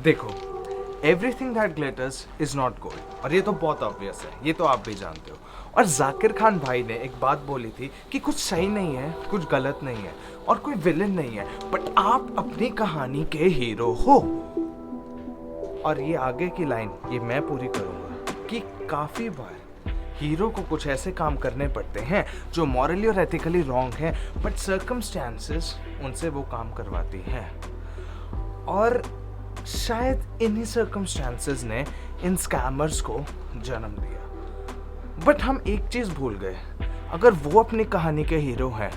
देखो, everything that glitters is not gold, और ये तो बहुत ऑब्वियस है, ये तो आप भी जानते हो। और जाकिर खान भाई ने एक बात बोली थी कि कुछ सही नहीं है, कुछ गलत नहीं है, और कोई विलन नहीं है, बट आप अपनी कहानी के हीरो हो। और ये आगे की लाइन ये मैं पूरी करूंगा कि काफ़ी बार हीरो को कुछ ऐसे काम करने पड़ते हैं जो मॉरली और एथिकली रॉन्ग हैं, बट सर्कमस्टेंसेस उनसे वो काम करवाती हैं। और शायद इन्हीं सर्कमस्टेंसेस ने इन स्कैमर्स को जन्म दिया। बट हम एक चीज़ भूल गए, अगर वो अपनी कहानी के हीरो हैं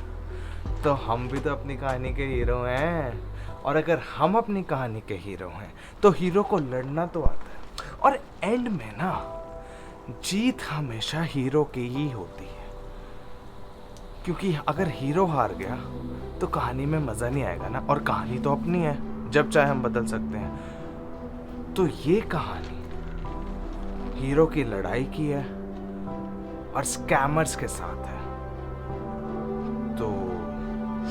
तो हम भी तो अपनी कहानी के हीरो हैं। और अगर हम अपनी कहानी के हीरो हैं तो हीरो को लड़ना तो आता है, और एंड में ना जीत हमेशा हीरो की ही होती है। क्योंकि अगर हीरो हार गया तो कहानी में मज़ा नहीं आएगा ना, और कहानी तो अपनी है, जब चाहे हम बदल सकते हैं। तो ये कहानी हीरो की लड़ाई की है और स्कैमर्स के साथ है। तो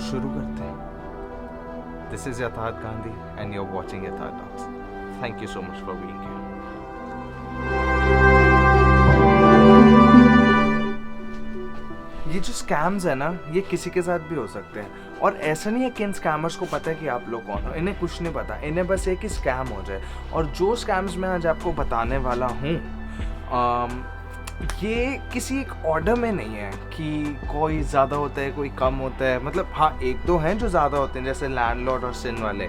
शुरू करते हैं। This is Yatharth Gandhi and you are watching Yatharth talks. Thank you so much for being here. ये जो स्कैम्स है ना, ये किसी के साथ भी हो सकते हैं, और ऐसा नहीं है कि इन स्कैमर्स को पता है कि आप लोग कौन हो। इन्हें कुछ नहीं पता, इन्हें बस ये कि स्कैम हो जाए। और जो स्कैम्स मैं आज आपको बताने वाला हूँ, ये किसी एक ऑर्डर में नहीं है कि कोई ज़्यादा होता है कोई कम होता है। मतलब हाँ, एक दो हैं जो ज़्यादा होते हैं, जैसे लैंडलॉर्ड और सिन वाले,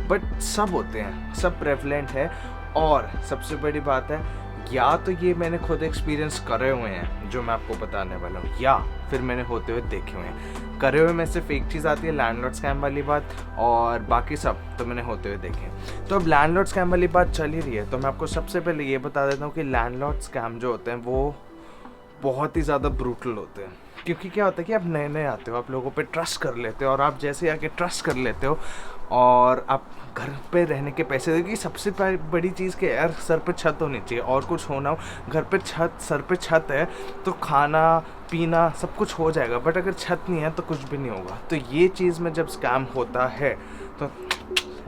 बट सब होते हैं, सब प्रेवलेंट है। और सबसे बड़ी बात है, या तो ये मैंने खुद एक्सपीरियंस करे हुए हैं जो मैं आपको बताने वाला हूँ, या फिर मैंने होते हुए देखे हुए हैं। करे हुए में सिर्फ एक चीज़ आती है, लैंडलॉर्ड स्कैम वाली बात, और बाकी सब तो मैंने होते हुए देखे हैं। तो अब लैंडलॉर्ड स्कैम वाली बात चल ही रही है, तो मैं आपको सबसे पहले ये बता देता हूँ कि लैंडलॉर्ड स्कैम जो होते हैं वो बहुत ही ज़्यादा ब्रूटल होते हैं। क्योंकि क्या होता है कि आप नए नए आते हो, आप लोगों पे ट्रस्ट कर लेते हो, और आप जैसे आके ट्रस्ट कर लेते हो और आप घर पे रहने के पैसे दे, कि सबसे बड़ी चीज़ कि यार सर पे छत होनी चाहिए, और कुछ होना हो, घर पे छत, सर पे छत है तो खाना पीना सब कुछ हो जाएगा, बट अगर छत नहीं है तो कुछ भी नहीं होगा। तो ये चीज़ में जब स्कैम होता है तो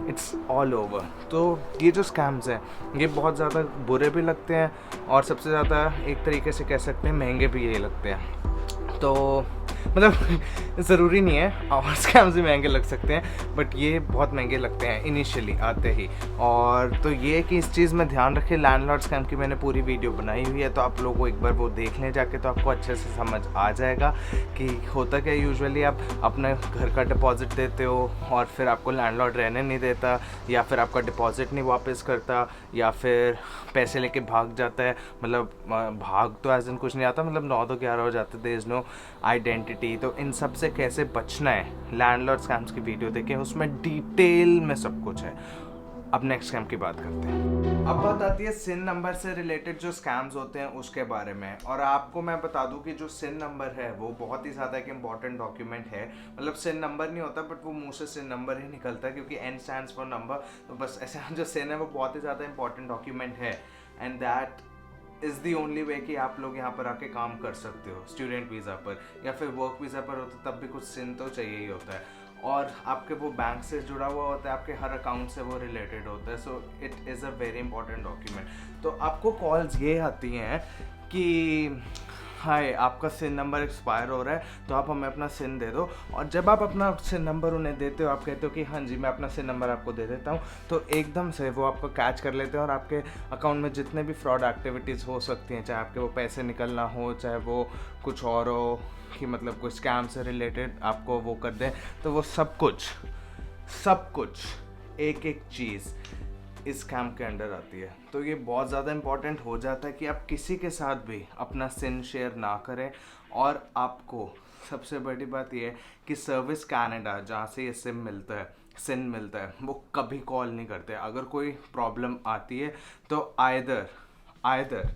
इट्स ऑल ओवर। तो ये जो स्कैम्स हैं ये बहुत ज़्यादा बुरे भी लगते हैं, और सबसे ज़्यादा एक तरीके से कह सकते हैं महंगे भी यही लगते हैं। तो मतलब ज़रूरी नहीं है, और स्कैम्स भी महंगे लग सकते हैं, बट ये बहुत महंगे लगते हैं इनिशियली आते ही। और तो ये कि इस चीज़ में ध्यान रखें। लैंडलॉर्ड स्कैम की मैंने पूरी वीडियो बनाई हुई है, तो आप लोगों को एक बार वो देख लें जाके, तो आपको अच्छे से समझ आ जाएगा कि होता क्या। यूजुअली आप अपने घर का डिपॉजिट देते हो और फिर आपको लैंडलॉर्ड रहने नहीं देता, या फिर आपका डिपॉजिट नहीं वापस करता, या फिर पैसे लेके भाग जाता है। मतलब भाग तो एज इन कुछ नहीं आता, मतलब 9 तो 11 हो जाते, देयर इज़ नो आइडेंटिटी। तो इन सब से कैसे बचना है, लैंडलॉर्ड स्कैम्स की वीडियो देखें, उसमें डिटेल में सब कुछ है। अब नेक्स्ट स्कैम की बात करते हैं। अब बात आती है सिन नंबर से रिलेटेड जो स्कैम्स होते हैं उसके बारे में। और आपको मैं बता दूं कि जो सिन नंबर है वो बहुत ही ज़्यादा एक इम्पॉर्टेंट डॉक्यूमेंट है। मतलब सिन नंबर नहीं होता, बट वो मुंह से सिन नंबर ही निकलता है, क्योंकि एन स्टैंड्स फॉर नंबर। तो बस ऐसा जो सिन है वो बहुत ही ज़्यादा इंपॉर्टेंट डॉक्यूमेंट है, and that is the only way कि आप लोग यहाँ पर आके काम कर सकते हो। स्टूडेंट वीज़ा पर या फिर वर्क वीज़ा पर हो तो तब भी कुछ सिन तो चाहिए ही होता है, और आपके वो बैंक से जुड़ा हुआ होता है, आपके हर अकाउंट से वो रिलेटेड होता है। So it is a very important document. तो आपको कॉल्स ये आती हैं कि हाय, आपका सिन नंबर एक्सपायर हो रहा है, तो आप हमें अपना सिन दे दो। और जब आप अपना सिन नंबर उन्हें देते हो, आप कहते हो कि हाँ जी मैं अपना सिन नंबर आपको दे देता हूँ, तो एकदम से वो आपको कैच कर लेते हैं, और आपके अकाउंट में जितने भी फ्रॉड एक्टिविटीज़ हो सकती हैं, चाहे आपके वो पैसे निकलना हो, चाहे वो कुछ और हो, कि मतलब कोई स्कैम से रिलेटेड आपको वो कर दें, तो वो सब कुछ एक एक चीज़ इस स्कैम के अंडर आती है। तो ये बहुत ज़्यादा इंपॉर्टेंट हो जाता है कि आप किसी के साथ भी अपना सिन शेयर ना करें। और आपको सबसे बड़ी बात ये है कि सर्विस कनाडा, जहाँ से ये सिम मिलता है, सिन मिलता है, वो कभी कॉल नहीं करते। अगर कोई प्रॉब्लम आती है तो either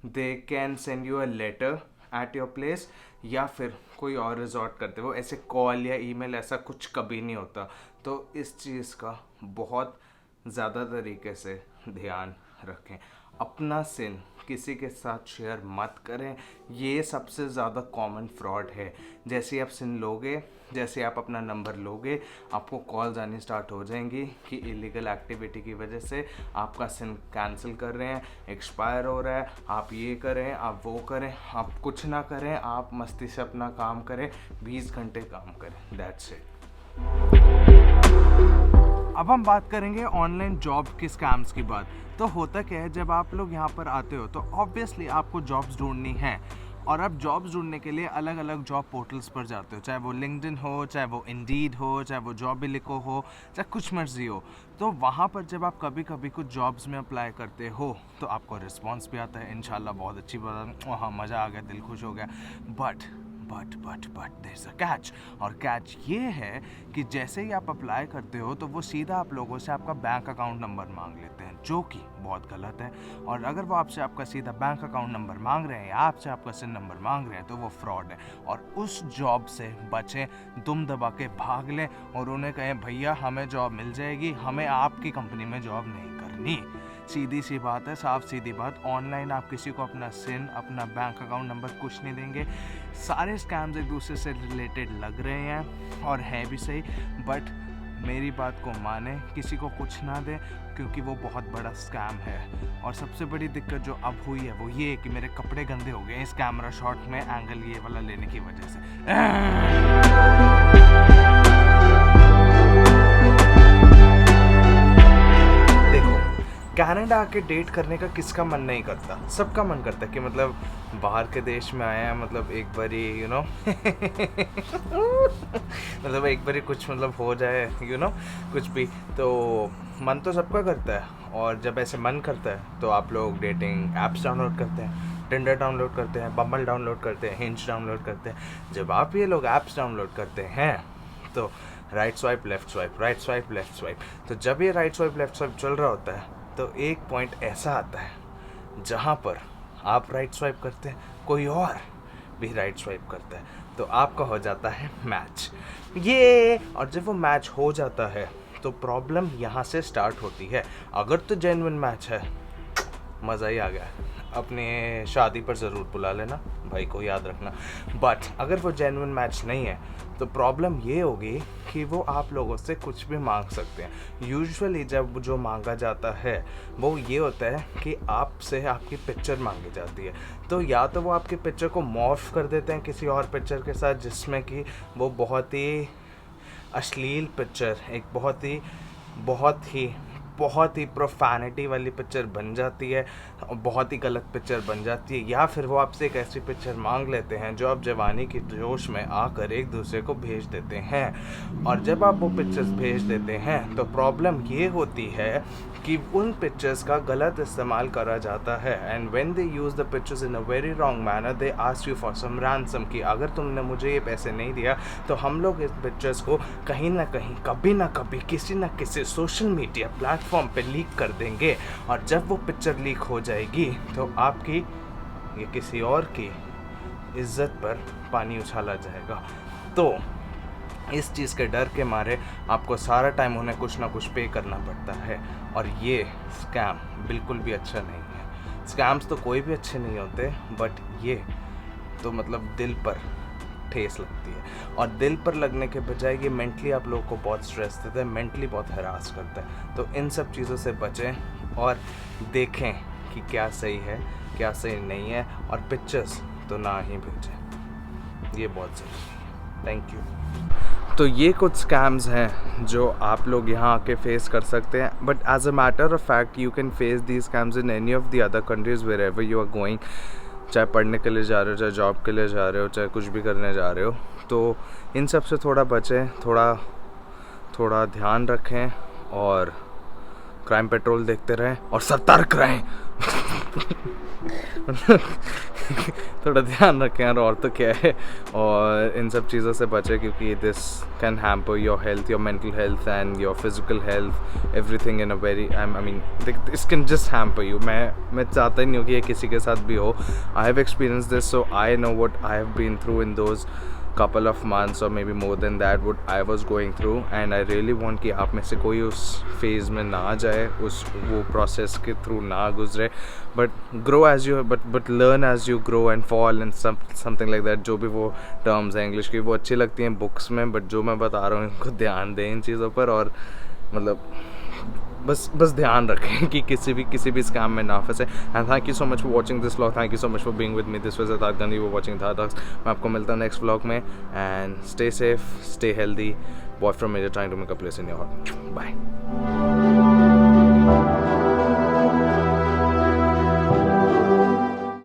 they can send you a letter at your place, या फिर कोई और रिजॉर्ट करते। वो ऐसे कॉल या ईमेल ऐसा कुछ कभी नहीं होता। तो इस चीज़ का बहुत ज़्यादा तरीके से ध्यान रखें। अपना सिन किसी के साथ शेयर मत करें। ये सबसे ज़्यादा कॉमन फ्रॉड है। जैसे ही आप सिन लोगे, जैसे आप अपना नंबर लोगे, आपको कॉल्स आनी स्टार्ट हो जाएंगी कि इलीगल एक्टिविटी की वजह से आपका सिन कैंसिल कर रहे हैं, एक्सपायर हो रहा है, आप ये करें, आप वो करें। आप कुछ ना करें, आप मस्ती से अपना काम करें, 20 घंटे काम करें, दैट्स इट। अब हम बात करेंगे ऑनलाइन जॉब के स्कैम्स की बात। तो होता क्या है, जब आप लोग यहाँ पर आते हो तो ऑब्वियसली आपको जॉब्स ढूंढनी है, और आप जॉब्स ढूंढने के लिए अलग अलग जॉब पोर्टल्स पर जाते हो, चाहे वो लिंक्डइन हो, चाहे वो इंडीड हो, चाहे वो जॉबिलिको हो, चाहे कुछ मर्जी हो। तो वहाँ पर जब आप कभी कभी कुछ जॉब्स में अप्लाई करते हो तो आपको रिस्पॉन्स भी आता है, इंशाल्लाह बहुत अच्छी बात, हाँ मज़ा आ गया, दिल खुश हो गया। But there is a catch, और कैच ये है कि जैसे ही आप अप्लाई करते हो तो वो सीधा आप लोगों से आपका बैंक अकाउंट नंबर मांग लेते हैं, जो कि बहुत गलत है। और अगर वो आपसे आपका सीधा बैंक अकाउंट नंबर मांग रहे हैं या आपसे आपका सिन नंबर मांग रहे हैं तो वो फ्रॉड है। और उस जॉब से बचें, दुम दबा के भाग लें और उन्हें कहें भैया हमें जॉब मिल जाएगी, हमें आपकी कंपनी में जॉब नहीं करनी। सीधी सी बात है, साफ सीधी बात। ऑनलाइन आप किसी को अपना सिन, अपना बैंक अकाउंट नंबर कुछ नहीं देंगे। सारे स्कैम्स एक दूसरे से रिलेटेड लग रहे हैं और है भी सही, बट मेरी बात को माने, किसी को कुछ ना दे, क्योंकि वो बहुत बड़ा स्कैम है। और सबसे बड़ी दिक्कत जो अब हुई है वो ये है कि मेरे कपड़े गंदे हो गए इस कैमरा शॉट में एंगल ये वाला लेने की वजह से। कनाडा आके डेट करने का किसका मन नहीं करता, सबका मन करता है कि मतलब बाहर के देश में आया है, मतलब एक बारी मतलब एक बारी कुछ मतलब हो जाए कुछ भी, तो मन तो सबका करता है। और जब ऐसे मन करता है तो आप लोग डेटिंग ऐप्स डाउनलोड करते हैं, टिंडर डाउनलोड करते हैं, बम्बल डाउनलोड करते हैं, हिंज डाउनलोड करते हैं। जब आप ये लोग ऐप्स डाउनलोड करते हैं तो right swipe left swipe, right swipe left swipe. तो जब ये राइट स्वाइप लेफ्ट स्वाइप चल रहा होता है तो एक पॉइंट ऐसा आता है जहाँ पर आप राइट स्वाइप करते हैं, कोई और भी राइट स्वाइप करता है, तो आपका हो जाता है मैच ये। और जब वो मैच हो जाता है तो प्रॉब्लम यहाँ से स्टार्ट होती है। अगर तो जेन्युइन मैच है, मज़ा ही आ गया, अपने शादी पर ज़रूर बुला लेना भाई को, याद रखना। बट अगर वो जेन्युइन मैच नहीं है तो प्रॉब्लम ये होगी कि वो आप लोगों से कुछ भी मांग सकते हैं। यूजुअली जब जो मांगा जाता है वो ये होता है कि आपसे आपकी पिक्चर मांगी जाती है, तो या तो वो आपकी पिक्चर को मॉर्फ कर देते हैं किसी और पिक्चर के साथ, जिसमें कि वो बहुत ही अश्लील पिक्चर, एक बहुत ही प्रोफैनिटी वाली पिक्चर बन जाती है, बहुत ही गलत पिक्चर बन जाती है। या फिर वो आपसे एक ऐसी पिक्चर मांग लेते हैं जो आप जवानी की जोश में आकर एक दूसरे को भेज देते हैं। और जब आप वो पिक्चर्स भेज देते हैं तो प्रॉब्लम ये होती है कि उन पिक्चर्स का गलत इस्तेमाल करा जाता है। And when they use the pictures in a very wrong manner, they ask you for some ransom, कि अगर तुमने मुझे ये पैसे नहीं दिया तो हम लोग इस पिक्चर्स को कहीं ना कहीं, कभी ना कभी, किसी न किसी सोशल मीडिया प्लेटफॉर्म पे लीक कर देंगे। और जब वो पिक्चर लीक हो जाएगी तो आपकी या किसी और की इज्जत पर पानी उछाला जाएगा। तो इस चीज़ के डर के मारे आपको सारा टाइम उन्हें कुछ ना कुछ पे करना पड़ता है। और ये स्कैम बिल्कुल भी अच्छा नहीं है। स्कैम्स तो कोई भी अच्छे नहीं होते, बट ये तो मतलब दिल पर ठेस लगती है। और दिल पर लगने के बजाय ये मेंटली आप लोगों को बहुत स्ट्रेस देता है, मेंटली बहुत हरास करता है। तो इन सब चीज़ों से बचें और देखें कि क्या सही है क्या सही नहीं है, और पिक्चर्स तो ना ही भेजें, ये बहुत ज़रूरी है। Thank you. तो ये कुछ स्कैम्स हैं जो आप लोग यहाँ आके फेस कर सकते हैं, but as a matter of fact you can face the scams in any of the other countries wherever you are going. चाहे पढ़ने के लिए जा रहे हो, चाहे जॉब के लिए जा रहे हो, चाहे कुछ भी करने जा रहे हो, तो इन सब से थोड़ा बचें, थोड़ा ध्यान रखें और क्राइम पेट्रोल देखते रहें और सतर्क रहें। थोड़ा ध्यान रखें और तो क्या है, और इन सब चीज़ों से बचें, क्योंकि this can hamper your health, your mental health and your physical health, everything in a very, I mean this can just hamper you. मैं चाहता ही नहीं हूँ कि ये किसी के साथ भी हो। I have experience this, so I know what I have been through in those couple of months or maybe more than that what I was going through, and I really want कि आप में से कोई उस phase में ना जाए, उस वो process के through ना गुजरे, but grow as you but learn as you grow and fall and something like that. जो भी वो terms हैं English की वो अच्छी लगती हैं books में, but जो मैं बता रहा हूँ इनको ध्यान दें इन चीज़ों पर, और मतलब बस ध्यान रखें कि किसी भी स्कैम में ना फंसे. And thank you so much for watching this vlog. Thank you so much for being with me. This was Yatharth Gandhi, वो वॉचिंग था टॉक्स. मैं आपको मिलता हूँ नेक्स्ट व्लॉग में. And stay safe, stay healthy. Bye from major trying to make a place in your heart. Bye.